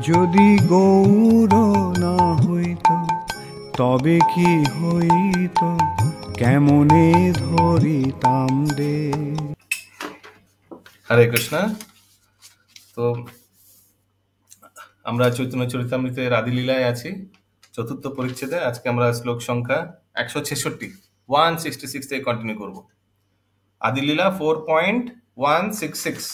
যদি গৌর না হইত তবে কি হইত, কেমনে ধরিতাম দে। হরে কৃষ্ণ। তো আমরা চৈতন্য চরিতামৃতের আদিলীলায় আছি, চতুর্থ পরিচ্ছেদে। আজকে আমরা শ্লোক সংখ্যা 166 166 থেকে কন্টিনিউ করব। আদিলীলা 4.166।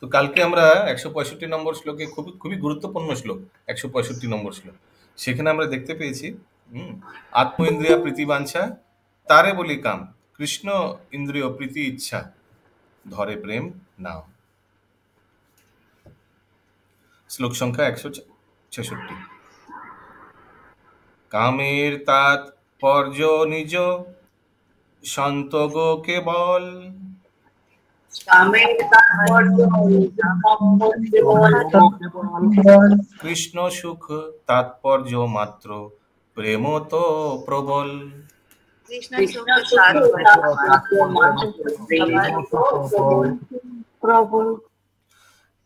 তো কালকে আমরা 165 নম্বর শ্লোকে খুবই গুরুত্বপূর্ণ শ্লোক 165 নম্বর শ্লোক, সেখানে আমরা দেখতে পেয়েছি আত্ম ইন্দ্রিয়া প্রীতি বাঞ্ছা তারে বলি কাম, কৃষ্ণ ইন্দ্রিয় প্রীতি ইচ্ছা ধরে প্রেম নাম। শ্লোক সংখ্যা 166। কামের তাৎপর্য নিজ সন্তগ কেবল, কৃষ্ণ সুখ তাৎপর্য মাত্র প্রেম তো প্রবল।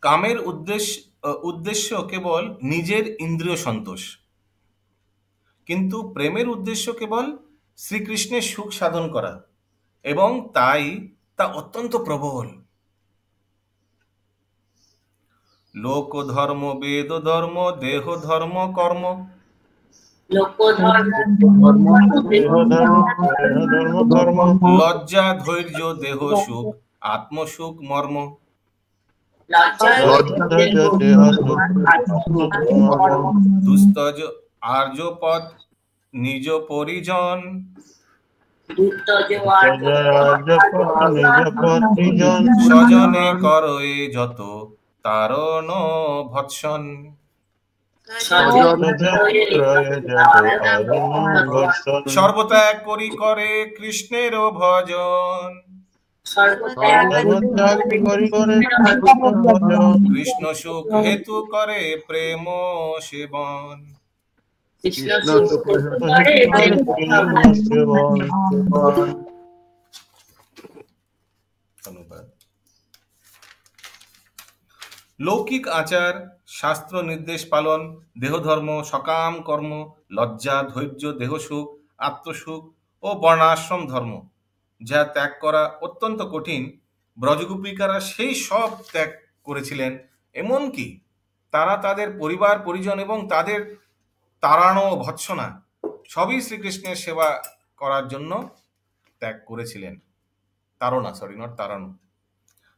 কামের উদ্দেশ্য কেবল নিজের ইন্দ্রিয় সন্তোষ, কিন্তু প্রেমের উদ্দেশ্য কেবল শ্রীকৃষ্ণের সুখ সাধন করা, এবং তাই তা অত্যন্ত প্রবল। লোক ধর্ম বেদ ধর্ম দেহ ধর্ম কর্ম, লজ্জা ধৈর্য দেহ সুখ আত্মসুখ মর্ম, দুস্তজ আর্যপদ নিজ পরিজন, স্বজনে করয়ে যত তারণ ভৎসন। সর্বত্যাগ করি করে কৃষ্ণের ভজন, কৃষ্ণ সুখ হেতু করে প্রেম সেবন। ধন্যবাদ। লৌকিক আচার শাস্ত্র নির্দেশ পালন, দেহধর্ম সকাম কর্ম, লজ্জা ধৈর্য দেহসুখ আত্মসুখ ও বর্ণাশ্রম ধর্ম যা ত্যাগ করা অত্যন্ত কঠিন, ব্রজগোপিকারা সেই সব ত্যাগ করেছিলেন। এমনকি তারা তাদের পরিবার পরিজন এবং তাদের তাড়ানো ভৎসনা সবই শ্রীকৃষ্ণের সেবা করার জন্য ত্যাগ করেছিলেন। তাড়না, সরি, নট তাড়ানো।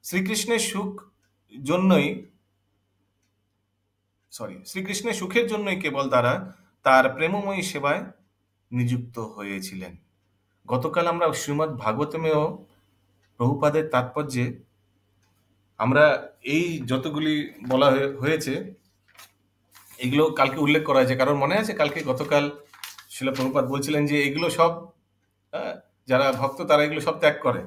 শ্রীকৃষ্ণের সুখের জন্যই কেবল তারা তার প্রেমময়ী সেবায় নিযুক্ত হয়েছিলেন। গতকাল আমরা শ্রীমদ্ ভাগবতমেও প্রভুপাদের তাৎপর্যে আমরা এই যতগুলি বলা হয়েছে এগুলো কালকে উল্লেখ করা হয়েছে। কারণ মনে আছে গতকাল শ্রীল প্রভুপাদ বলছিলেন যে এগুলো সব যারা ভক্ত তারা এগুলো সব ত্যাগ করে।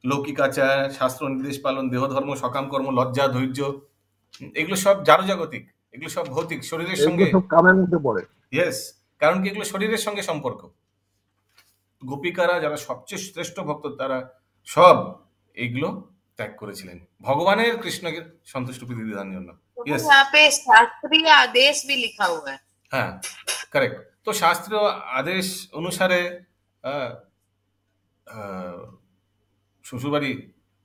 লৌকিক আচার, শাস্ত্র নির্দেশ পালন, দেহ ধর্ম সকাম কর্ম, লজ্জা ধৈর্য, এগুলো সব জাগতিক, এগুলো সব ভৌতিক, শরীরের সঙ্গে কামের মধ্যে পড়ে। ইয়েস, কারণ কি এগুলো শরীরের সঙ্গে সম্পর্ক। গোপিকারা যারা সবচেয়ে শ্রেষ্ঠ ভক্ত তারা সব এগুলো ত্যাগ করেছিলেন ভগবানের কৃষ্ণকে সন্তুষ্ট প্রীতি বিধানের জন্য। ইয়েস, यहाँ पे शास्त्रीय आदेश भी लिखा हुआ है। হ্যাঁ, কারেক্ট। তো শাস্ত্রীয় আদেশ অনুসারে শ্বশুরবাড়ি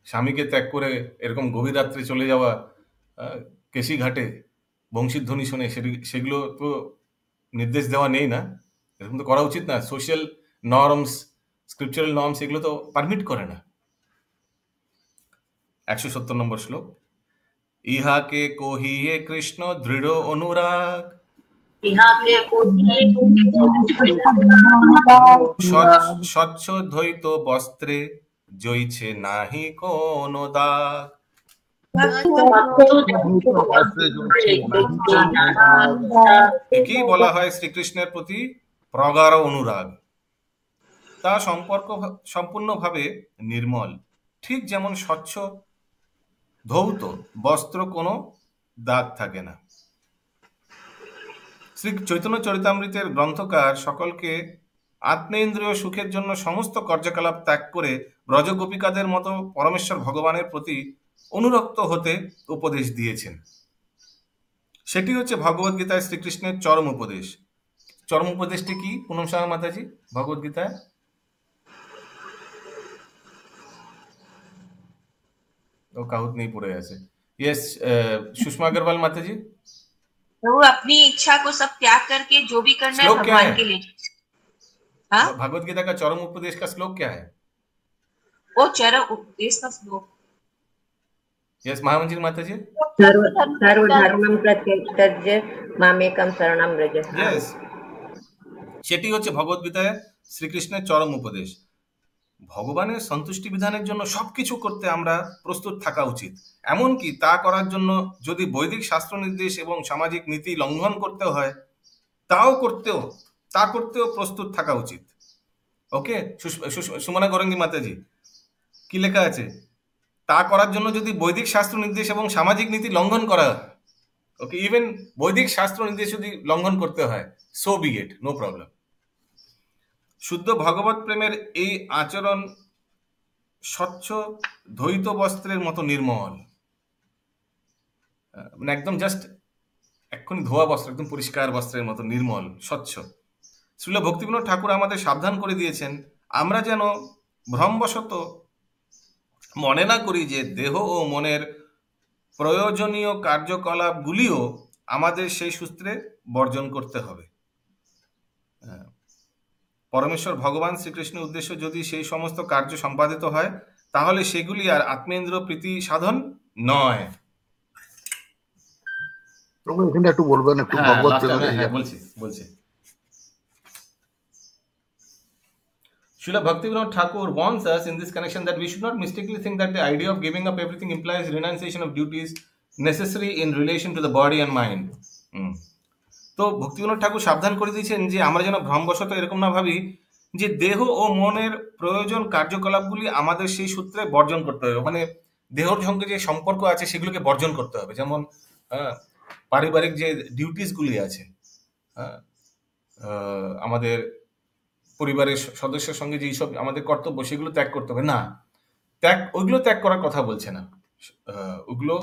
স্বামীকে ত্যাগ করে এরকম গভীর রাত্রে চলে যাওয়া, কেশি ঘাটে বংশীধ্বনি শুনে, সেগুলো তো নির্দেশ দেওয়া নেই না, এরকম তো করা উচিত না। সোশ্যাল নর্মস, স্ক্রিপচারাল নর্মস এগুলো তো পারমিট করে না। 170 নম্বর শ্লোক। ইহাকে কহিয়ে কৃষ্ণ দৃঢ় অনুরাগ, স্বচ্ছ দ্বৈত বস্ত্রে জইছে নাহি কোন দাগ। একেই বলা হয় শ্রীকৃষ্ণের প্রতি প্রগাঢ় অনুরাগ। তা সম্পূর্ণভাবে নির্মল, ঠিক যেমন স্বচ্ছ ধৌত বস্ত্র কোনো দাগ থাকে না। শ্রী চৈতন্য চরিতামৃতের গ্রন্থকার সকলকে আত্মেন্দ্রিয় সুখের জন্য সমস্ত কার্যকলাপ ত্যাগ করে ব্রজগোপিকাদের মতো পরমেশ্বর ভগবানের প্রতি অনুরক্ত হতে উপদেশ দিয়েছেন। সেটি হচ্ছে ভগবদ্গীতায় শ্রীকৃষ্ণের চরম উপদেশ। চরম উপদেশটি কি পুনম সাহা মাতাজি ভগবদ্গীতায়? ও কাহুত নেই পড়ে আছে। यस सुषमा अग्रवाल माता जी। प्रभु अपनी इच्छा को सब त्याग करके जो भी करना है श्लोक क्या भगवान है? के लिए। हाँ, भगवत गीता का चरम उपदेश का श्लोक क्या है? वो चरम उपदेश का श्लोक। यस महामंजिल माता जी। सर्वधर्मं परित्यज्य मामेकं शरणं व्रज। यस, সেটি হচ্ছে ভগবদ্গীতায় শ্রীকৃষ্ণের চরম উপদেশ। ভগবানের সন্তুষ্টি বিধানের জন্য সবকিছু করতে আমরা প্রস্তুত থাকা উচিত। এমনকি তা করার জন্য যদি বৈদিক শাস্ত্র নির্দেশ এবং সামাজিক নীতি লঙ্ঘন করতে হয় তা করতেও প্রস্তুত থাকা উচিত। ওকে সুমনা গরঙ্গি মাতাজি, কি লেখা আছে? তা করার জন্য যদি বৈদিক শাস্ত্র নির্দেশ এবং সামাজিক নীতি লঙ্ঘন করা হয়, ওকে, ইভেন বৈদিক শাস্ত্র নির্দেশ যদি লঙ্ঘন করতে হয়, সো বি ইট, নো প্রবলেম। শুদ্ধ ভগবত প্রেমের এই আচরণ স্বচ্ছ দ্বৈত বস্ত্রের মতো নির্মল, মানে একদম জাস্ট এক্ষুনি ধোয়া বস্ত্র, একদম পরিষ্কার বস্ত্রের মতো নির্মল স্বচ্ছ। শ্রীল ভক্তিবিনোদ ঠাকুর আমাদের সাবধান করে দিয়েছেন আমরা যেন ভ্রমবশত মনে না করি যে দেহ ও মনের প্রয়োজনীয় কার্যকলাপগুলিও আমাদের সেই সূত্রে বর্জন করতে হবে। পরমেশ্বর ভগবান শ্রীকৃষ্ণের উদ্দেশ্য যদি সেই সমস্ত কার্য সম্পাদিত হয় তাহলে সেগুলি আর আত্মেন্দ্রিয় প্রীতি সাধন নয়। এখানে একটু বলবেন, একটু ভগবত প্রেমের। হ্যাঁ, বলছি। Srila Bhaktivinoda Thakur warns us in this connection that we should not mistakenly think that the idea of giving up everything implies renunciation of duties necessary in relation to the body and mind. তো ভক্তিবিনোদ ঠাকুর সাবধান করে দিয়েছেন যে আমরা যেন ভ্রমবশত এরকম না ভাবি যে দেহ ও মনের প্রয়োজন কার্যকলাপগুলি আমাদের সেই সূত্রে বর্জন করতে হবে, মানে দেহর সঙ্গে যে সম্পর্ক আছে সেগুলোকে বর্জন করতে হবে। যেমন পারিবারিক যে ডিউটিসগুলি আছে, আমাদের পরিবারের সদস্যের সঙ্গে যেই সব আমাদের কর্তব্য সেগুলো ত্যাগ করতে হবে না, ওইগুলো ত্যাগ করার কথা বলছে না। ওগুলো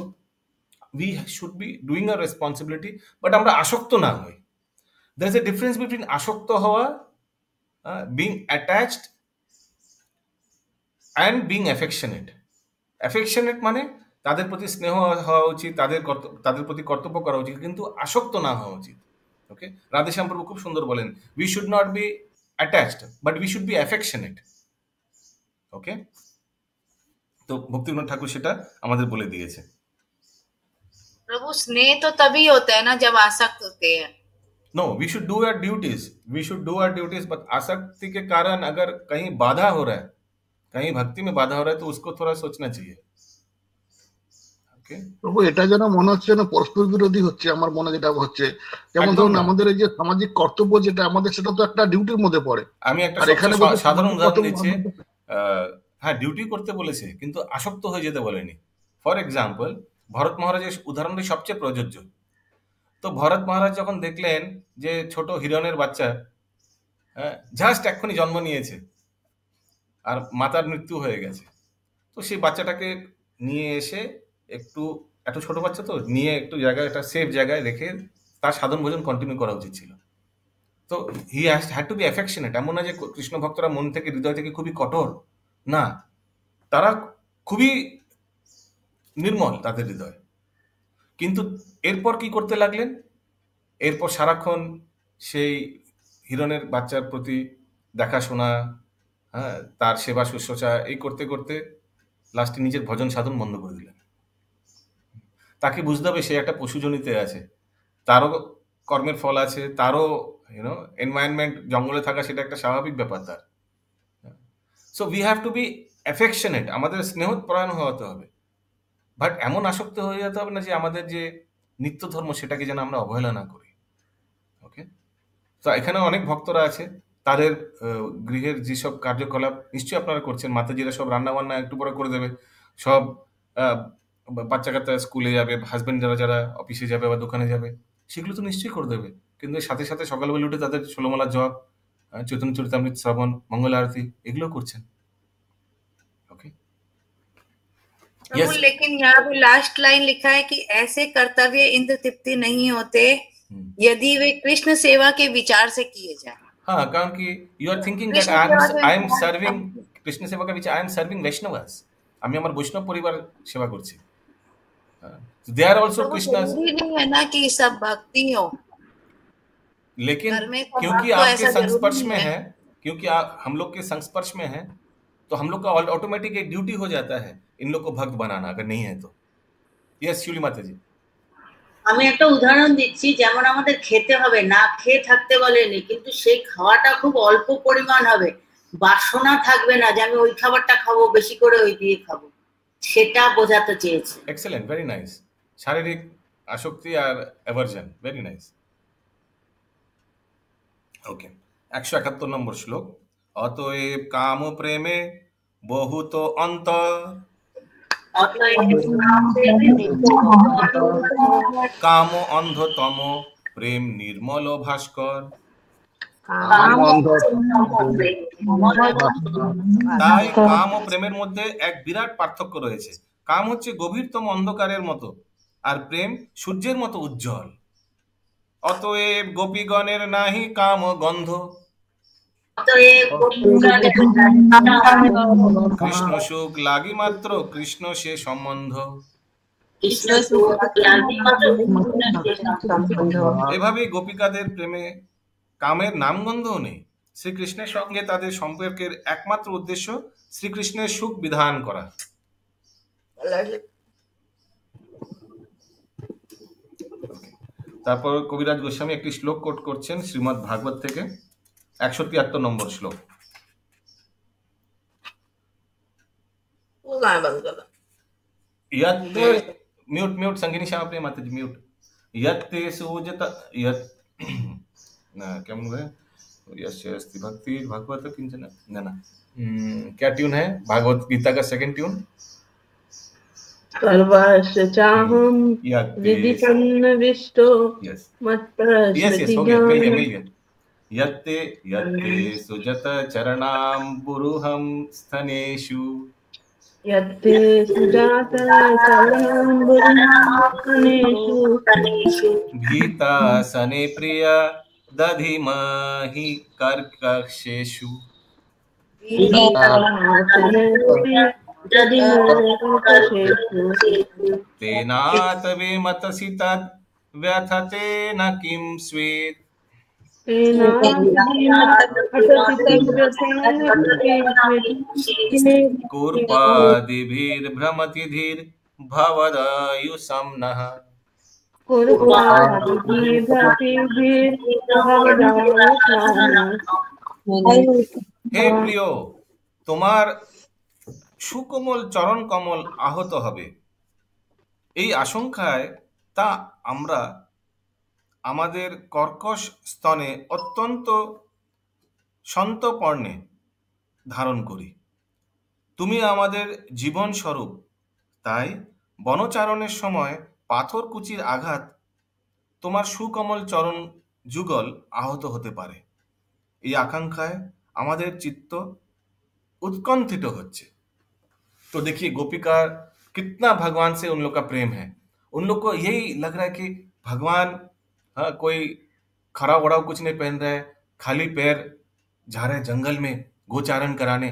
we should be doing our responsibility, but আমরা আসক্ত না হই। there is a difference between আসক্ত হওয়া, being attached, and being affectionate. affectionate মানে তাদের প্রতি স্নেহ হওয়া উচিত, তাদের প্রতি কর্তব্য করা উচিত, কিন্তু আসক্ত না হওয়া উচিত। ওকে, রাধেশ্যাম প্রভু খুব সুন্দর বলেন, we should not be attached but we should be affectionate. ওকে, তো ভক্তিবিনোদ ঠাকুর সেটা আমাদের বলে দিয়েছে। प्रभु स्नेह तो तभी होता है ना जब आसक्त होते हैं। No, we should do our duties, but आसक्ति के कारण अगर कहीं बाधा हो रहा है, कहीं भक्ति में बाधा हो रहा है, तो उसको थोड़ा सोचना चाहिए। প্রভু, এটা যেন মনে হচ্ছে না পরস্পর বিরোধী হচ্ছে। আমার মনে যেটা হচ্ছে, যেমন ধরুন আমাদের এই যে সামাজিক কর্তব্য যেটা আমাদের, সেটা তো একটা ডিউটির মধ্যে পড়ে। আমি একটা সাধারণ উদাহরণ দিচ্ছি। হ্যাঁ, ডিউটি করতে বলেছে কিন্তু আসক্ত হয়ে যেতে বলেনি। ফর এক্সাম্পল, ভরত মহারাজের উদাহরণটি সবচেয়ে প্রযোজ্য। তো ভরত মহারাজ যখন দেখলেন যে ছোট হিরণের বাচ্চা জাস্ট এক্ষুনি জন্ম নিয়েছে আর মাতার মৃত্যু হয়ে গেছে, তো সেই বাচ্চাটাকে নিয়ে এসে এত ছোট বাচ্চা তো নিয়ে একটু জায়গায়, একটা সেফ জায়গায় রেখে তার সাধন ভোজন কন্টিনিউ করা উচিত ছিল। তো he had to be affectionate. এমন না যে কৃষ্ণ ভক্তরা মন থেকে, হৃদয় থেকে খুবই কঠোর, না, তারা খুবই নির্মল তাদের হৃদয়। কিন্তু এরপর কি করতে লাগলেন? এরপর সারাক্ষণ সেই হিরণের বাচ্চার প্রতি দেখাশোনা, তার সেবা শুশ্রূষা এই করতে করতে লাস্টে নিজের ভজন সাধন বন্ধ করে দিলেন। তাকে বুঝতে হবে সে একটা পশুজনিতে আছে, তারও কর্মের ফল আছে, তারও এনভায়রনমেন্ট, জঙ্গলে থাকা সেটা একটা স্বাভাবিক ব্যাপার তার। So we have to be affectionate, আমাদের স্নেহপরায়ণ হতে হবে, বাট এমন আসক্ত হয়ে যেতে হবে না যে আমাদের যে নিত্য ধর্ম সেটাকে যেন আমরা অবহেলা না করি। ওকে, তো এখানে অনেক ভক্তরা আছে, তাদের গৃহের যেসব কার্যকলাপ নিশ্চয়ই আপনারা করছেন, মাতাজিরা সব রান্না বান্না একটু পরে করে দেবে, সব বাচ্চা কাচ্চা স্কুলে যাবে, হাজবেন্ড যারা যারা অফিসে যাবে বা দোকানে যাবে, সেগুলো তো নিশ্চয়ই করে দেবে। কিন্তু এর সাথে সাথে সকালবেলা উঠে তাদের ষোলমালা জপ, চৈতন্য চরিতামৃত শ্রবণ, মঙ্গল আরতি এগুলো করছেন। ओके प्रभु यस लेकिन यहाँ पे लास्ट लाइन लिखा है कि ऐसे कर्तव्य इंद्र तृप्ति नहीं होते यदि वे कृष्ण सेवा के विचार से किए जाए। हाँ, कारण कि you are thinking that Krishna seva के आई एम विचार সার্ভিং কৃষ্ণ সেবা কে which I am serving Vaishnavas, আমি আমার বৈষ্ণব পরিবার সেবা করছি। দে আর অলসো प्रभु কৃষ্ণাস, जरूरी नहीं है ना कि सब भक्ति हो, लेकिन घर में तो क्योंकि बात तो आपके ऐसा संस्पर्श जरूरी में है। है, क्योंकि आप हम लोग के संस्पर्श में है, तो हम लोग का ऑटोमेटिक एक ड्यूटी हो जाता है इन लोग को भक्त बनाना, अगर नहीं है तो। यस शिवली माता जी। আমি একটা উদাহরণ দিচ্ছি, যেমন আমাদের খেতে হবে, না খেয়ে থাকতে বলেনি, কিন্তু সেই খাওয়াটা খুব অল্প পরিমাণ হবে, বাসনা থাকবে না যে আমি ওই খাবারটা খাবো, বেশি করে ওই দিয়ে খাবো, সেটা বোঝাতে চেয়েছি। Excellent, very nice. শারীরিক আসক্তি আর অ্যাভারশন, ভেরি নাইস। ওকে, 171 নম্বর শ্লোক। অতএব কাম প্রেমে বহুত অন্তর, কাম অন্ধতম প্রেম নির্মল ভাস্কর। তাই কাম ও প্রেমের মধ্যে এক বিরাট পার্থক্য রয়েছে। কাম হচ্ছে গভীরতম অন্ধকারের মতো, আর প্রেম সূর্যের মতো উজ্জ্বল। অতএব গোপীগণের নাহি কাম গন্ধ, কৃষ্ণ সুখ লাগি মাত্র কৃষ্ণ সে সম্বন্ধ। এভাবেই গোপিকাদের প্রেমে কামের নামগন্ধও নেই। শ্রীকৃষ্ণের সঙ্গে তাদের সম্পর্কের একমাত্র উদ্দেশ্য শ্রীকৃষ্ণের সুখ বিধান করা। তারপর কবিরাজ গোস্বামী একটি শ্লোক কোট করছেন শ্রীমদ্ ভাগবত থেকে, 173 নম্বর শ্লোক। यत्ते म्यूट म्यूट संगिनी श्यामा प्रिय माता जी म्यूट। यत्ते सुजत यत ना क्या बोल रहे हैं, यस्य अस्ति भक्ति भगवत किंचन ना ना क्या ट्यून है भागवत गीता का सेकंड ट्यून? सर्वस्य चाहं यत्ते विदितन्नविष्टो यस यस मत्प्रसृति हो गया, मिल ज्ञानं गया। यत्ते यत्ते सुजत चरणाम बुरुहम स्तनेषु, यत्ते सुजाता चरणाम्बुरुहासनेषु भीतासने प्रिय दधिमहि कर्कशेषु, तेनातवे मतसि तद् व्यथते न किं स्वेत्, कुर्पादिभिर्भ्रमतिभिर्भवदायुषं नः। হে প্রিয়, তোমার সুকোমল চরণ কমল আহত হবে, এই আশঙ্কায় তা আমরা আমাদের কর্কশ স্তনে অত্যন্ত সন্তপর্ণে ধারণ করি। তুমি আমাদের জীবন স্বরূপ, তাই বনচারণের সময় পাথরকুচির আঘাত তোমার সুকোমল চরণ যুগল আহত হতে পারে। এই আকাঙ্ক্ষায় আমাদের চিত্ত उत्कंठित होच्छे। तो देखिए गोपिका कितना भगवान से उन लोग का प्रेम है। उन लोग को यही लग रहा है कि भगवान कोई खड़ा वड़ा कुछ नहीं पहन रहा है, खाली पैर जा रहे जंगल में गोचारण कराने,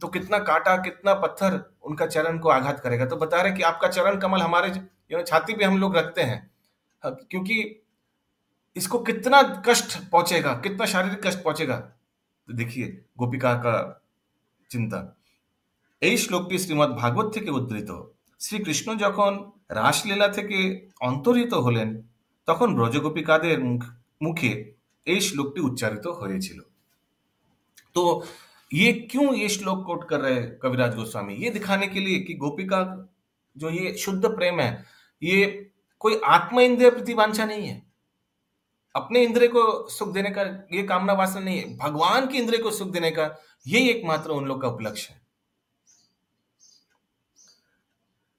तो कितना कांटा कितना पत्थर उनका चरण को आघात करेगा। तो बता रहे कि आपका चरण कमल हमारे छाती पे हम लोग रखते हैं, क्योंकि इसको कितना कष्ट पहुंचेगा, कितना शारीरिक कष्ट पहुंचेगा। तो देखिए गोपिका का চিন্তা। এই শ্লোকটি শ্রীমদ্ ভাগবত থেকে উদ্ধৃত। শ্রীকৃষ্ণ যখন রাসলীলা থেকে অন্তর্হিত হলেন তখন ব্রজগোপিকাদের মুখে এই শ্লোকটি উচ্চারিত হয়েছিল। तो ये क्यों ये श्लोक कोट कर रहे हैं कविराज गोस्वामी? ये दिखाने के लिए कि गोपिका जो ये शुद्ध प्रेम है, ये कोई आत्म इंद्रिय प्रतिवांछा नहीं है, अपने इंद्रिय को सुख देने का ये कामना वासना नहीं है, भगवान की इंद्रिय को सुख देने का यही एकमात्र उन लोग का उपलक्ष्य है।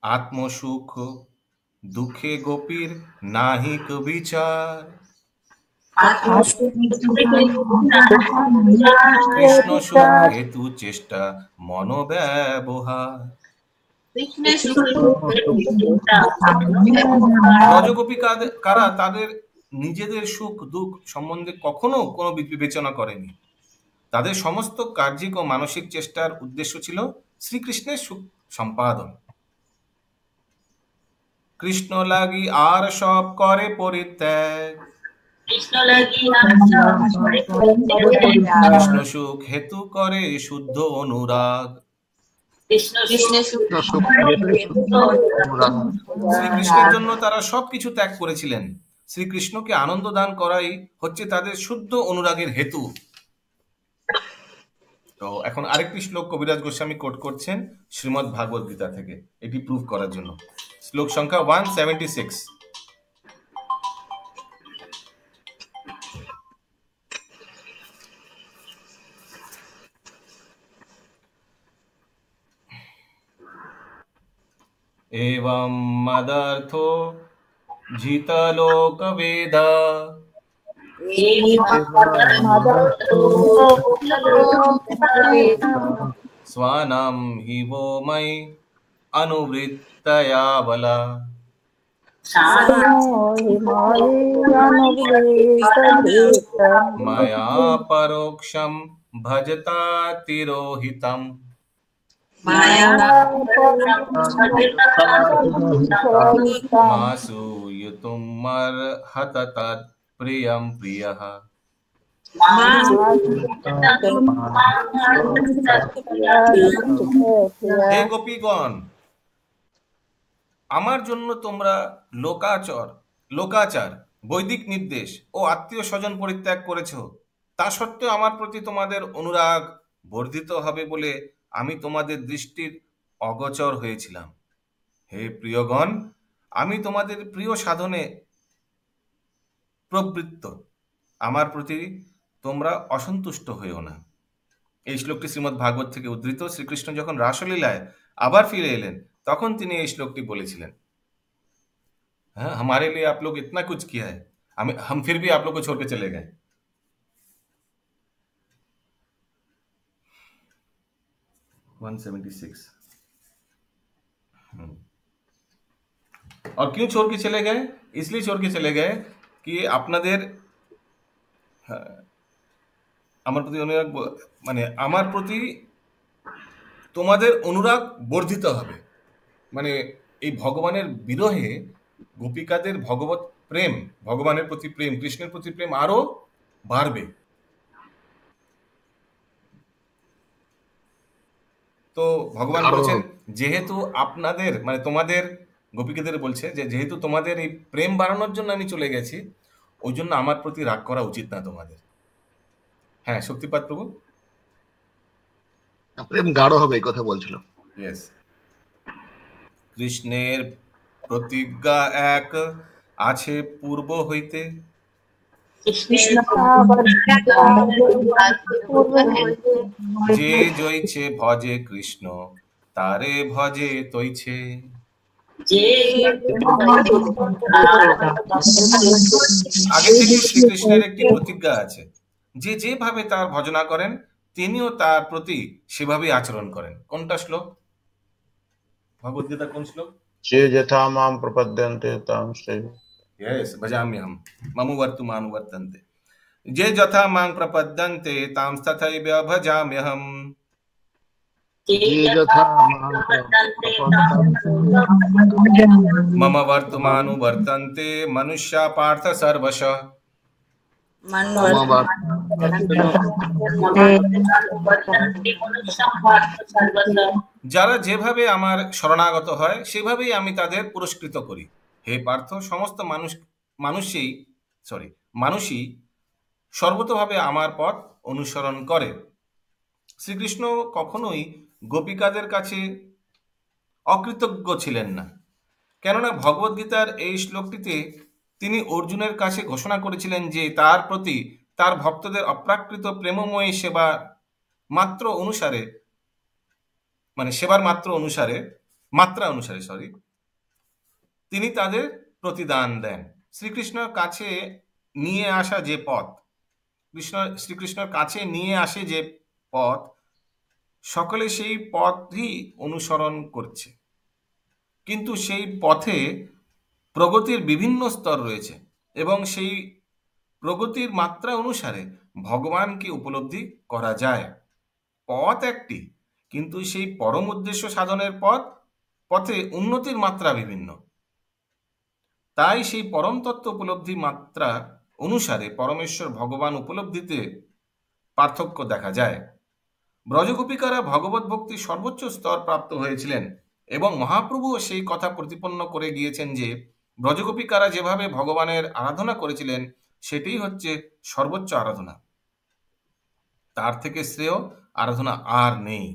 আত্মসুখ দুঃখে গোপীর নাহিক বিচার, কৃষ্ণ সুখ হেতু চেষ্টা মনোব্যবহার। ব্রজগোপী কারা তাদের নিজেদের সুখ দুঃখ সম্বন্ধে কখনো কোনো বিবেচনা করেনি। তাদের সমস্ত কার্যিক ও মানসিক চেষ্টার উদ্দেশ্য ছিল শ্রীকৃষ্ণের সুখ সম্পাদন। কৃষ্ণ লাগি আর সব করে পরিত্যাগ, কৃষ্ণ সুখ হেতু করে শুদ্ধ অনুরাগ। শ্রীকৃষ্ণের জন্য তারা সবকিছু ত্যাগ করেছিলেন। শ্রীকৃষ্ণকে আনন্দ দান করাই হচ্ছে তাদের শুদ্ধ অনুরাগের হেতু। তো এখন আরেকটি শ্লোক কবিরাজ গোস্বামী কোট করছেন শ্রীমদ্ ভাগবত গীতা থেকে, এটি প্রুফ করার জন্য। শ্লোক সংখ্যা 176। एवं मदर्थो जितलोकवेदा, स्वानं हि वो मयि अनुवृत्तया बला, मया परोक्षं भजता तिरोहितम्, मासूयुतुं मर्हत तत्प्रियं प्रियः। হে গোপীগণ, আমার জন্য তোমরা লোকাচার বৈদিক নির্দেশ ও আত্মীয় স্বজন পরিত্যাগ করেছ। তা সত্ত্বেও আমার প্রতি তোমাদের অনুরাগ বর্ধিত হবে বলে আমি তোমাদের দৃষ্টির অগোচর হয়েছিলাম। হে প্রিয়গণ, আমি তোমাদের প্রিয় সাধনে প্রবৃত্ত, আমার প্রতি তোমরা অসন্তুষ্ট হইও না। এই শ্লোকটি শ্রীমদ্ ভাগবত থেকে উদ্ধৃত। শ্রীকৃষ্ণ যখন রাসলীলায় আবার ফিরে এলেন তখন তিনি এই শ্লোকটি বলেছিলেন, হ্যাঁ, हमारे लिए आप लोग इतना कुछ किया है, हम फिर भी आप लोग को छोड़ के चले गए। और क्यों छोड़ के चले गए? इसलिए छोड़ के चले गए कि আপনাদের আমার প্রতি অনুরাগ, মানে আমার প্রতি তোমাদের অনুরাগ বর্ধিত হবে, মানে এই ভগবানের বিরহে গোপিকাদের ভগবত প্রেম, ভগবানের প্রতি প্রেম, কৃষ্ণের প্রতি প্রেম আরো বাড়বে। তো ভগবান বলছেন, যেহেতু আপনাদের মানে তোমাদের গোপিকাদের বলছে যে যেহেতু তোমাদের এই প্রেম বাড়ানোর জন্য আমি চলে গেছি, ওই জন্য আমার প্রতি রাগ করা উচিত না তোমাদের। হ্যাঁ, শক্তিপাত প্রভু। প্রেম গাঢ় হবে এই কথা বলছিল। ইয়েস। কৃষ্ণের প্রতিজ্ঞা এক আছে পূর্ব হইতে, যে জয়ছে ভজে কৃষ্ণ তারে ভজে তৈছে। আগে থেকে শ্রীকৃষ্ণের একটি প্রতিজ্ঞা আছে, যে যেভাবে তার ভজনা করেন তিনিও তার প্রতি সেভাবেই আচরণ করেন। কোনটা শ্লোক? ভগবদ্গীতা কোন শ্লোক? যে যথা মাম প্রপদ্যন্তে তাং সেই। यस, भजाम्यहम् मम वर्तुमानुवर्तन्ते। जे यथा मां प्रपद्यन्ते तां तथैव भजाम्यहम्। मम वर्तुमानुवर्तन्ते मनुष्या पार्थ सर्वशः। যারা যেভাবে আমার শরণাগত হয় সেভাবেই আমি তাদের পুরস্কৃত করি। হে পার্থ, সমস্ত মানুষই সর্বতভাবে আমার পথ অনুসরণ করে। শ্রীকৃষ্ণ কখনোই গোপিকাদের কাছে অকৃতজ্ঞ ছিলেন না, কেননা ভগবদ্গীতার এই শ্লোকটিতে তিনি অর্জুনের কাছে ঘোষণা করেছিলেন যে তার প্রতি তার ভক্তদের অপ্রাকৃত প্রেমময়ী সেবার মাত্র অনুসারে মাত্রা অনুসারে তিনি তাদের প্রতিদান দেন। শ্রীকৃষ্ণের কাছে নিয়ে আসা যে পথ, শ্রীকৃষ্ণের কাছে নিয়ে আসে যে পথ, সকলে সেই পথই অনুসরণ করছে, কিন্তু সেই পথে প্রগতির বিভিন্ন স্তর রয়েছে এবং সেই প্রগতির মাত্রা অনুসারে ভগবানকে উপলব্ধি করা যায়। পথ একটি, কিন্তু সেই পরম উদ্দেশ্য সাধনের পথে উন্নতির মাত্রা বিভিন্ন। তাই সেই পরম তত্ত্ব উপলব্ধি মাত্রা অনুসারে পরমেশ্বর ভগবান উপলব্ধিতে পার্থক্য দেখা যায়। ব্রজগোপিকারা ভগবত ভক্তির সর্বোচ্চ স্তর প্রাপ্ত হয়েছিলেন এবং মহাপ্রভুও সেই কথা প্রতিপন্ন করে গিয়েছেন যে ব্রজগোপিকারা যেভাবে ভগবানের আরাধনা করেছিলেন সেটাই হচ্ছে সর্বোচ্চ আরাধনা, তার থেকে শ্রেয় আরাধনা আর নেই।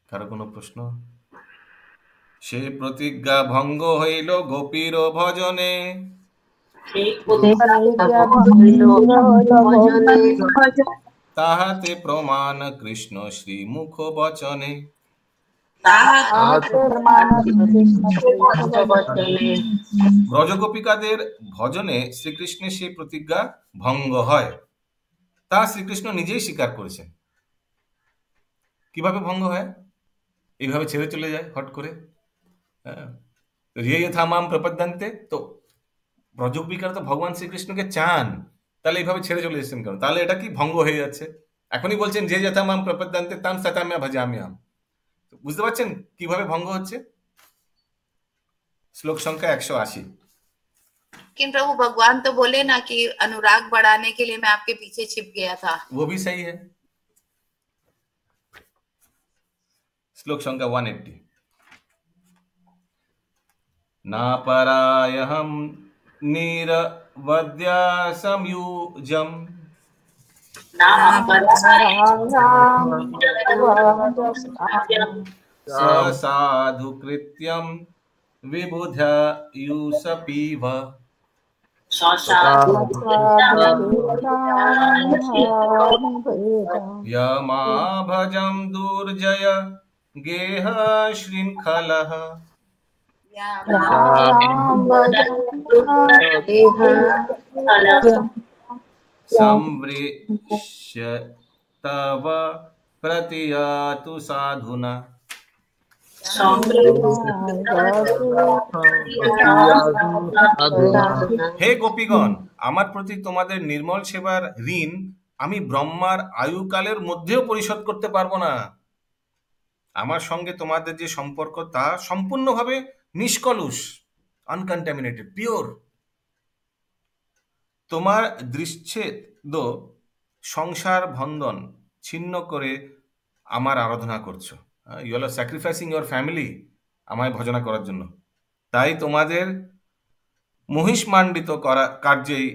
কারো কোনো প্রশ্ন? সে প্রতিজ্ঞা ভঙ্গ হইল গোপীর ভজনে, তাহাতে প্রমাণ কৃষ্ণ শ্রীমুখ বচনে। ব্রজগোপিকাদের ভজনে শ্রীকৃষ্ণের সেই প্রতিজ্ঞা ভঙ্গ হয়, তা শ্রীকৃষ্ণ নিজেই স্বীকার করেছেন। কিভাবে ভঙ্গ হয়? এইভাবে ছেড়ে চলে যায় হট করে। থামাম প্রপদ্যন্তে, তো ব্রজগোপিকারা তো ভগবান শ্রীকৃষ্ণকে চান, তাহলে এইভাবে ছেড়ে চলে এসেছেন কেন? তাহলে এটা কি ভঙ্গ হয়ে যাচ্ছে? এখনই বলছেন যে যথামাম প্রপদ্যন্তে তাম সতাম্যা ভজাম্যহম। বুঝতে পারছেন কিভাবে ভঙ্গ হচ্ছে? श्लोक संख्या 180। लेकिन प्रभु भगवान तो बोले ना कि अनुराग बढ़ाने के लिए मैं आपके पीछे छिप गया था। वो भी सही है। श्लोक संख्या 180। ना परायहम निरवद्या संयुजम, साधु कृत्यम विबुधयुसपीव। यमा भजम दुर्जय गेह श्रृंखलः, संवृष्य तव प्रतियातु साधुना। হে গোপীগণ, আমার প্রতি তোমাদের নির্মল সেবার ঋণ আমি ব্রহ্মার আয়ুকালের মধ্যেও পরিশোধ করতে পারবো না। আমার সঙ্গে তোমাদের যে সম্পর্ক তা সম্পূর্ণভাবে নিষ্কলুষ, আনকন্টামিনেটেড, পিওর। তোমার দৃশ্যেদ সংসার বন্ধন ছিন্ন করে আমার আরাধনা করছো। You are sacrificing your family আমায় ভজনা করার জন্য। তাই তোমাদের মহিষ্মান্বিত করা কার্যেই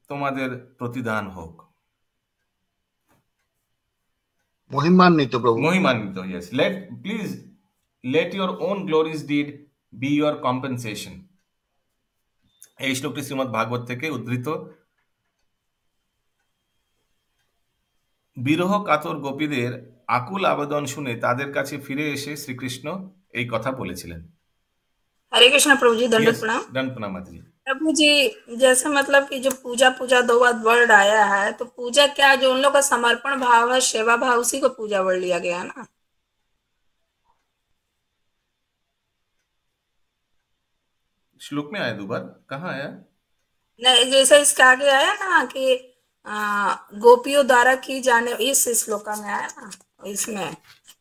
তোমাদের প্রতিদান হোক। মহিমান্বিত প্রভু, মহিমান্বিত, yes. Please let your own glorious deed be your compensation। এই শ্লোকটি শ্রীমদ্ ভাগবত থেকে উদ্ধৃত। বিরহ কাতর গোপীদের আকুল আবেদন শুনে তাদের কাছে ফিরে এসে শ্রীকৃষ্ণ এই কথা বলেছিলেন। हरे कृष्ण प्रभु जी, दंडवत प्रणाम। दंड प्रणाम माता जी। प्रभु जी, जैसे मतलब कि जो पूजा दो बार वर्ड आया है, तो पूजा क्या जो उन लोग का समर्पण भाव है, सेवा भाव, उसी को पूजा वर्ड लिया गया ना? श्लोक में आया दोबारा, कहाँ आया? नहीं, जैसे इसके आगे आया ना कि गोपियों द्वारा की जाने, इस श्लोक में आया ना, इसमें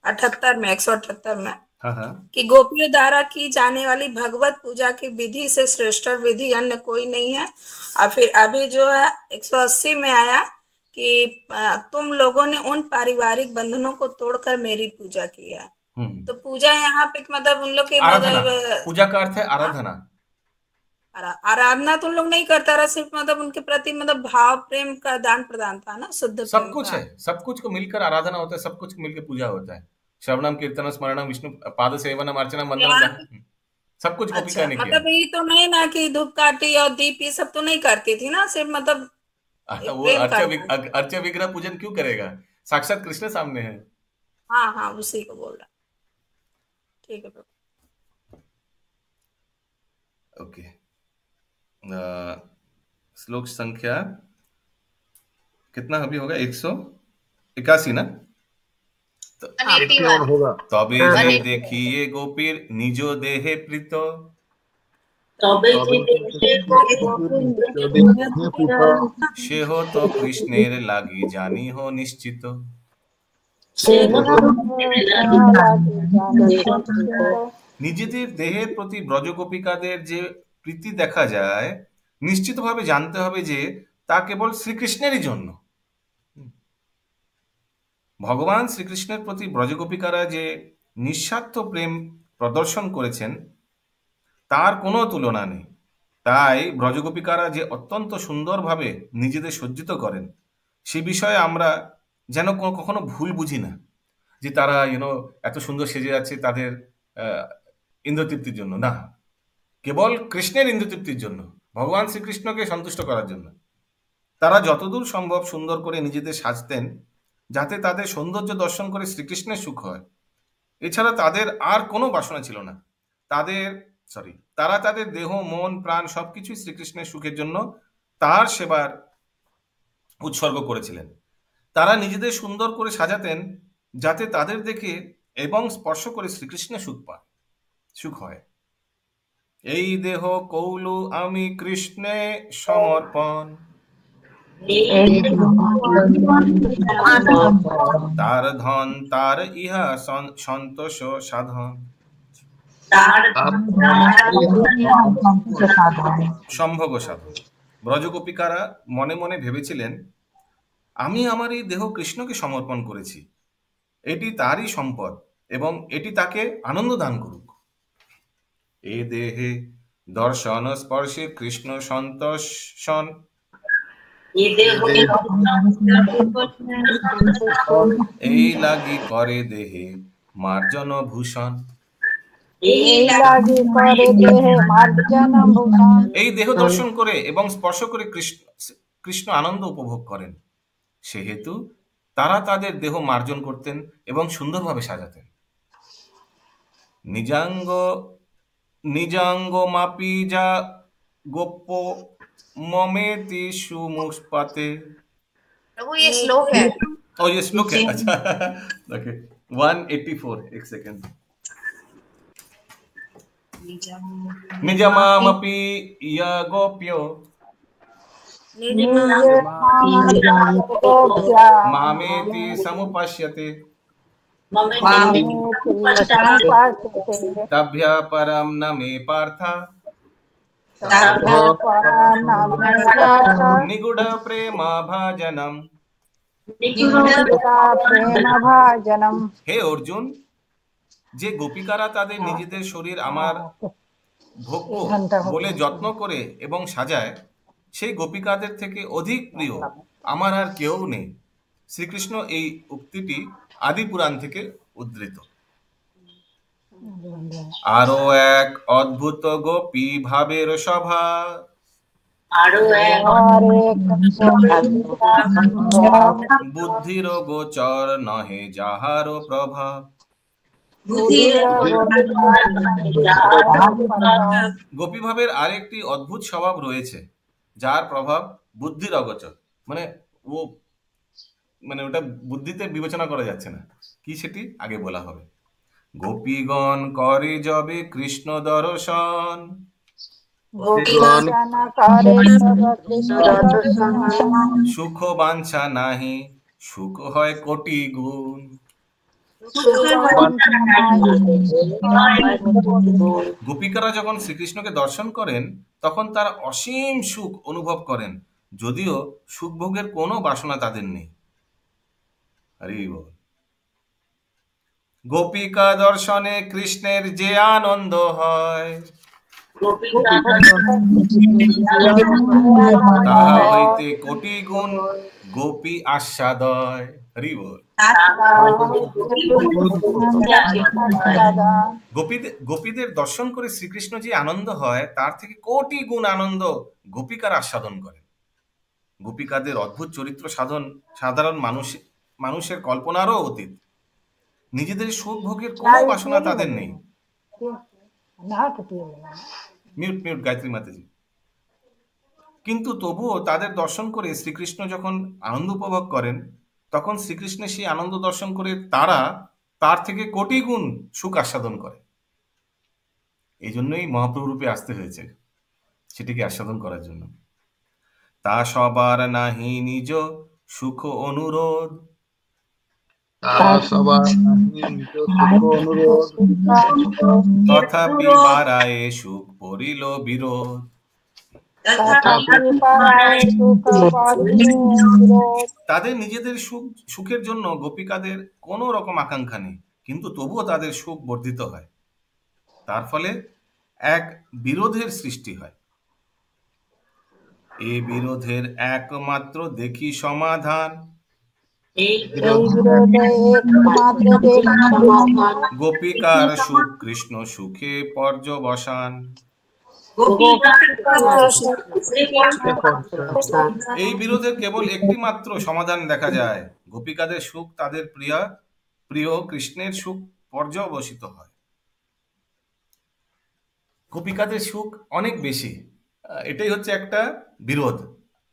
78 में 178 में, हाँ, कि गोपियों द्वारा की जाने वाली भगवत पूजा की विधि से श्रेष्ठ विधि अन्य कोई नहीं है। और फिर अभी जो है 180 में आया कि तुम लोगों ने उन पारिवारिक बंधनों को तोड़कर मेरी पूजा की है। तो पूजा यहाँ पे मतलब उन लोग के मतलब पूजा का अर्थ है आराधना। आराधना तो उन लोग नहीं करता रहा, सिर्फ मतलब उनके प्रति मतलब भाव प्रेम का दान प्रदान था ना, शुद्ध सब कुछ है, सब कुछ को मिलकर आराधना होता है, सब कुछ को मिलकर पूजा होता है। श्रवणम कीर्तनम स्मरणम विष्णु पाद सेवनम अर्चनम वंदनम, सब कुछ गोपिका ने किया। मतलब ये तो नहीं ना कि धूपकाठी और दीप ये सब तो नहीं करती थी ना, सिर्फ मतलब वो अर्चा विग्रह पूजन क्यों करेगा? साक्षात कृष्ण सामने है। हाँ हाँ, उसी को बोल रहा। ठीक है प्रभु। ओके, श्लोक संख्या कितना अभी होगा? 181 ना? होगा। তবে যে দেখিয়ে গোপীর নিজ দেহে প্রীত, তবে যে সেহ তো কৃষ্ণের লাগি জানিহ নিশ্চিত। নিজেদের দেহের প্রতি ব্রজগোপিকাদের যে প্রীতি দেখা যায়, নিশ্চিতভাবে জানতে হবে যে তা কেবল শ্রীকৃষ্ণেরই জন্য। ভগবান শ্রীকৃষ্ণের প্রতি ব্রজগোপিকারা যে নিঃস্বার্থ প্রেম প্রদর্শন করেছেন তার কোনো তুলনা নেই। তাই ব্রজগোপিকারা যে অত্যন্ত সুন্দরভাবে নিজেদের সজ্জিত করেন সে বিষয়ে আমরা যেন কখনো ভুল বুঝি না যে তারা এত সুন্দর সেজে যাচ্ছে তাদের ইন্দ্রতৃপ্তির জন্য না, কেবল কৃষ্ণের ইন্দ্রতৃপ্তির জন্য, ভগবান শ্রীকৃষ্ণকে সন্তুষ্ট করার জন্য। তারা যতদূর সম্ভব সুন্দর করে নিজেদের সাজতেন যাতে তাদের সৌন্দর্য দর্শন করে শ্রীকৃষ্ণের সুখ হয়। এছাড়া তাদের আর কোনো বাসনা ছিল না। তারা তাদের দেহ, মন, প্রাণ সবকিছুই শ্রীকৃষ্ণের সুখের জন্য তার সেবার উৎসর্গ করেছিলেন। তারা নিজেদের সুন্দর করে সাজাতেন যাতে তাদের দেখে এবং স্পর্শ করে শ্রীকৃষ্ণের সুখ হয়। এই দেহ কৌলু আমি কৃষ্ণে সমর্পণ, তার ধন তার ইহা সন্তোষ সাধন। সম্ভোগ সাধন। ব্রজগোপিকারা মনে মনে ভেবেছিলেন, আমি আমার এই দেহ কৃষ্ণকে সমর্পণ করেছি, এটি তারই সম্পদ এবং এটি তাকে আনন্দ দান করুক। এ দেহে দর্শন স্পর্শে কৃষ্ণ সন্তোষণ, এই লাগি করে দেহে মার্জন ভূষণ। এই দেহ দর্শন করে এবং স্পর্শ করে কৃষ্ণ আনন্দ উপভোগ করেন, সেহেতু তারা তাদের দেহ মার্জন করতেন এবং সুন্দরভাবে সাজাতেন। নিজাঙ্গ মাপি যা গোপ্য ममेति सुमुष्पाते। प्रभु ये श्लोक है। ओ ये श्लोक है, अच्छा ओके 184 एक सेकंड। निजमामपि य गोप्यो मामेति समुपश्यते तभ्य परम न मे पार्थ निगूढ़ प्रेम भाजनम। হে অর্জুন, যে গোপিকারা তাদের নিজেদের শরীর আমার ভোগ্য বলে যত্ন করে এবং সাজায়, সেই গোপিকাদের থেকে অধিক প্রিয় আমার আর কেউ নেই। শ্রীকৃষ্ণ এই উক্তিটি আদি পুরাণ থেকে উদ্ধৃত। আরো এক অদ্ভুত গোপী ভাবের সভা, বুদ্ধির গোচর নহে যাহার প্রভাব। গোপী ভাবের আরেকটি অদ্ভুত স্বভাব রয়েছে যার প্রভাব বুদ্ধির অগোচর, মানে ওটা বুদ্ধিতে বিবেচনা করা যাচ্ছে না। কি সেটি আগে বলা হবে। গোপীগণ করে যবে কৃষ্ণ দর্শন, সুখ বাঞ্ছা নাহি সুখ হয় কোটি গুণ। গোপিকারা যখন শ্রীকৃষ্ণকে দর্শন করেন তখন তারা অসীম সুখ অনুভব করেন, যদিও সুখ ভোগের কোনো বাসনা তাদের নেই। হরি বল। গোপিকা দর্শনে কৃষ্ণের যে আনন্দ হয়, তাহা হইতে কোটি গুণ গোপী আস্বাদয়। হরি বল। গোপীদের দর্শন করে শ্রীকৃষ্ণ যে আনন্দ হয় তার থেকে কোটি গুণ আনন্দ গোপিকার আস্বাদন করেন। গোপিকাদের অদ্ভুত চরিত্র সাধারণ মানুষ মানুষের কল্পনারও অতীত। নিজেদের সুখ ভোগের কোনো বাসনা তাদের নেই। মিউট মিউট গায়ত্রী মাতাজি। কিন্তু তবুও তাদের দর্শন করে শ্রীকৃষ্ণ যখন আনন্দ উপভোগ করেন, তখন শ্রীকৃষ্ণের সেই আনন্দ দর্শন করে তারা তার থেকে কোটি গুণ সুখ আস্বাদন করে। এই জন্যই মহাপ্রভু রূপে আসতে হয়েছে, সেটিকে আস্বাদন করার জন্য। তা সবার নাহি নিজ সুখ অনুরোধ, তথাপি বারায়ে সুখ পরিল বিরোধ। তাদের নিজেদের সুখের জন্য গোপিকাদের কোনো রকম আকাঙ্ক্ষা নেই, কিন্তু তবুও তাদের সুখ বর্ধিত হয়। তার ফলে এক বিরোধের সৃষ্টি হয়। এই বিরোধের একমাত্র দেখি সমাধান, গোপিকার সুখ কৃষ্ণ সুখে পর্যবসান। এই বিরোধের কেবল একটি মাত্র সমাধান দেখা যায়, গোপিকাদের সুখ তাদের প্রিয় কৃষ্ণের সুখ পর্যবসিত হয়। গোপিকাদের সুখ অনেক বেশি, এটাই হচ্ছে একটা বিরোধ।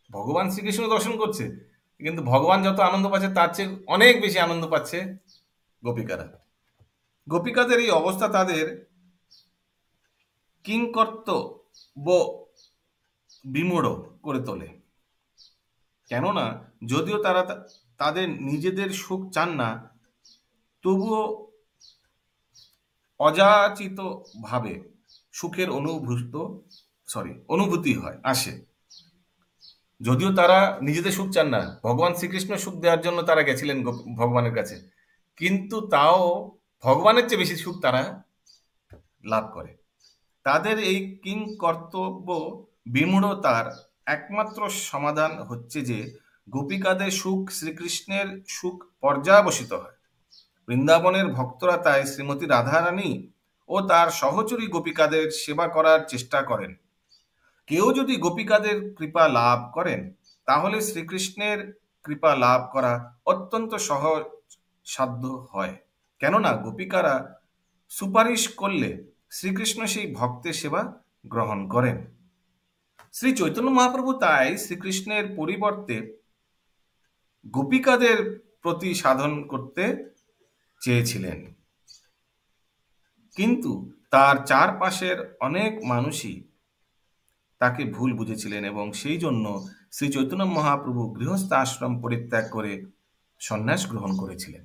ভগবান শ্রীকৃষ্ণ দর্শন করছে, কিন্তু ভগবান যত আনন্দ পাচ্ছে তার চেয়ে অনেক বেশি আনন্দ পাচ্ছে গোপিকারা। গোপিকাদের এই অবস্থা তাদের কিংকর্তব্য বিমূঢ় করে তোলে। কেননা যদিও তারা তাদের নিজেদের সুখ চান না, তবুও অযাচিত ভাবে সুখের অনুভূতি হয় আসে। যদিও তারা নিজেদের সুখ চান না, ভগবান শ্রীকৃষ্ণ সুখ দেওয়ার জন্য তারা গেছিলেন ভগবানের কাছে, কিন্তু তাও ভগবানের চেয়ে বেশি সুখ তারা লাভ করে। তাদের এই কিংকর্তব্য বিমূঢ়তার একমাত্র সমাধান হচ্ছে যে গোপিকাদের সুখ শ্রীকৃষ্ণের সুখ পর্যাবসিত হয়। বৃন্দাবনের ভক্তরা তাই শ্রীমতী রাধারানী ও তার সহচরী গোপিকাদের সেবা করার চেষ্টা করেন। কেউ যদি গোপিকাদের কৃপা লাভ করেন, তাহলে শ্রীকৃষ্ণের কৃপা লাভ করা অত্যন্ত সহজ সাধ্য হয়। কেননা গোপিকারা সুপারিশ করলে শ্রীকৃষ্ণ সেই ভক্তের সেবা গ্রহণ করেন। শ্রী চৈতন্য মহাপ্রভু তাই শ্রীকৃষ্ণের পরিবর্তে গোপিকাদের প্রতি সাধন করতে চেয়েছিলেন, কিন্তু তার চারপাশের অনেক মানুষই তাকে ভুল বুঝেছিলেন এবং সেই জন্য শ্রী চৈতন্য মহাপ্রভু গৃহস্থ আশ্রম পরিত্যাগ করে সন্ন্যাস গ্রহণ করেছিলেন।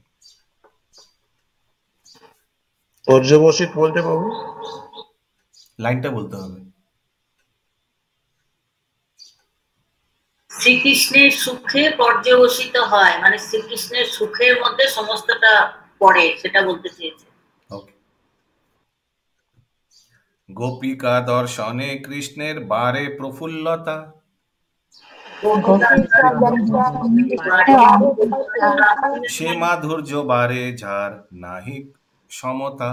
পর্যবসিত বলতে বাবু লাইনটা বলতে হবে। শ্রীকৃষ্ণের সুখে পর্যবসিত হয়, মানে শ্রীকৃষ্ণের সুখের মধ্যে সমস্তটা পড়ে, সেটা বলতে চেয়েছে। গোপিকা দর্শনে কৃষ্ণের বারে প্রফুল্লতা, সে মাধুর্য বারে যার নাহি সমতা।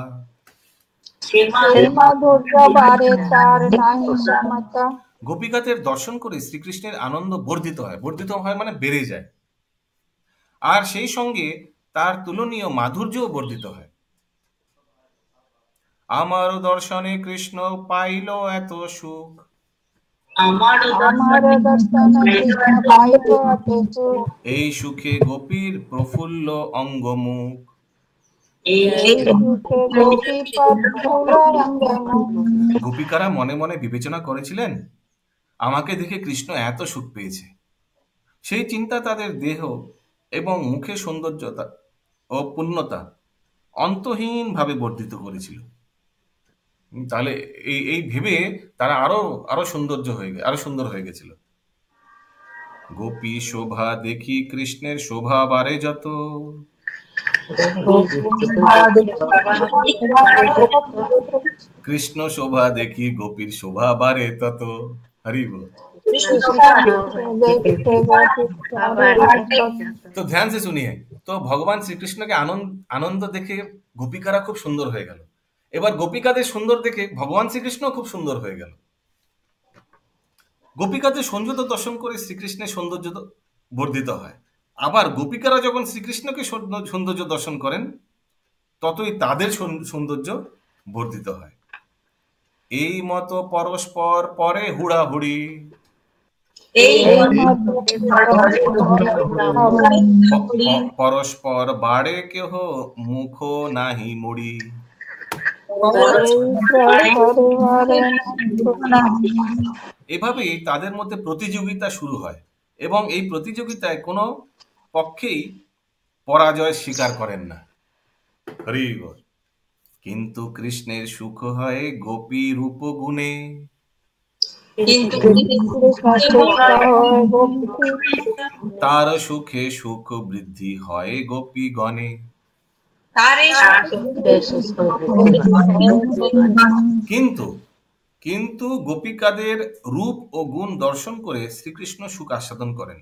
গোপিকাদের দর্শন করে শ্রীকৃষ্ণের আনন্দ বর্ধিত হয় মানে বেড়ে যায়, আর সেই সঙ্গে তার তুলনীয় মাধুর্যও বর্ধিত হয়। আমার দর্শনে কৃষ্ণ পাইল এত সুখ, এই সুখে গোপীর প্রফুল্ল অঙ্গমুখ। গোপিকারা মনে মনে বিবেচনা করেছিলেন, আমাকে দেখে কৃষ্ণ এত সুখ পেয়েছে। সেই চিন্তা তাদের দেহ এবং মুখে সৌন্দর্যতা ও পূর্ণতা অন্তহীন ভাবে বর্ধিত করেছিল। তাহলে এই ভেবে তারা আরো সুন্দর হয়ে গেছিল। গোপী শোভা দেখি কৃষ্ণের শোভা বাড়ে যত, কৃষ্ণ শোভা দেখি গোপীর শোভা বাড়ে তত। হরি বল। तो ध्यान से सुनिए, तो भगवान श्रीकृष्ण के आनंद देखे गोपिकारा खूब सुंदर হয়ে গেল। এবার গোপিকাদের সুন্দর দেখে ভগবান শ্রীকৃষ্ণ খুব সুন্দর হয়ে গেল। গোপিকাদের সৌন্দর্য দর্শন করে শ্রীকৃষ্ণের সৌন্দর্য বর্ধিত হয়। আবার গোপিকারা যখন শ্রীকৃষ্ণকে সৌন্দর্য দর্শন করেন ততই তাদের সৌন্দর্য বর্ধিত হয়। এই মতো পরস্পর পরে হুড়াহুড়ি, পরস্পর বাড়ে কেহ মুখ নাহি মুড়ি। এভাবেই তাদের মধ্যে প্রতিযোগিতা শুরু হয় এবং এই প্রতিযোগিতায় কোনো পক্ষেই পরাজয় স্বীকার করেন না। হরি বল। কিন্তু কৃষ্ণের সুখ হয় গোপী রূপ গুণে, তার সুখে সুখ বৃদ্ধি হয় গোপী গণে। কিন্তু গোপিকাদের রূপ ও গুণ দর্শন করে শ্রীকৃষ্ণ সুখ আস্বাদন করেন,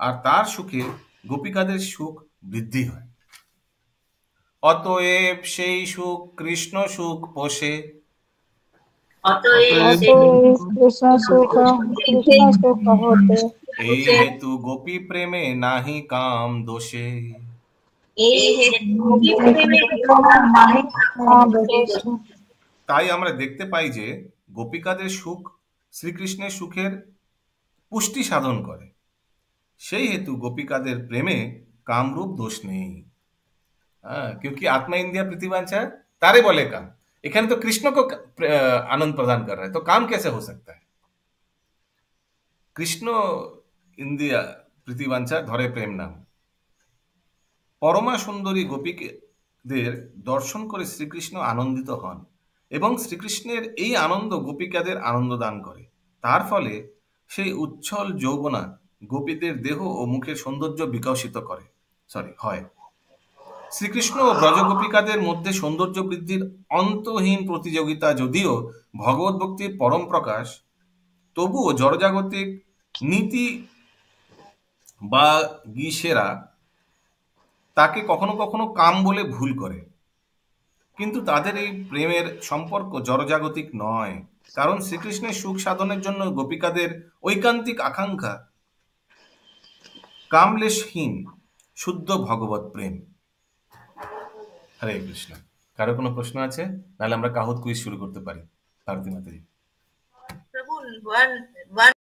আর তার সুখে গোপিকাদের সুখ বৃদ্ধি হয়। অতএব সেই সুখ কৃষ্ণ সুখ পোষে, এই হেতু গোপী প্রেমে নাহি কাম দোষে। তাই আমরা দেখতে পাই যে গোপিকাদের সুখ শ্রীকৃষ্ণের সুখের পুষ্টি সাধন করে, সেই হেতু গোপিকাদের প্রেমে কামরূপ दोष नहीं। क्योंकि आत्मा इंद्रिया प्रतिवांछा तारे बोले काम, এখানে তো কৃষ্ণ को आनंद प्रदान कर रहा है, तो काम कैसे हो सकता है? কৃষ্ণ ইন্দ্রিয়া প্রীতিবাঞ্ছা ধরে প্রেম নাম। পরমা সুন্দরী গোপীদের দর্শন করে শ্রীকৃষ্ণ আনন্দিত হন এবং শ্রীকৃষ্ণের এই আনন্দ গোপিকাদের আনন্দ দান করে। তার ফলে সেই উচ্ছল যৌবনা গোপীদের দেহ ও মুখের সৌন্দর্য বিকশিত হয়। শ্রীকৃষ্ণ ও ব্রজগোপিকাদের মধ্যে সৌন্দর্য বৃদ্ধির অন্তহীন প্রতিযোগিতা যদিও ভগবত ভক্তির পরম প্রকাশ, তবুও জড়জাগতিক নীতি বা গীসেরা তাকে কখনো কখনো কাম বলে ভুল করে। কিন্তু তাদের এই প্রেমের সম্পর্ক জড়জাগতিক নয়, কারণ শ্রীকৃষ্ণের সুখ সাধনের জন্য গোপিকাদের ঐকান্তিক আকাঙ্ক্ষা কামলেশহীন শুদ্ধ ভগবত প্রেম। হরে কৃষ্ণ। কারো কোনো প্রশ্ন আছে? নাহলে আমরা কাহুত কুইজ শুরু করতে পারি। ভারতী মাতাজি। प्रभु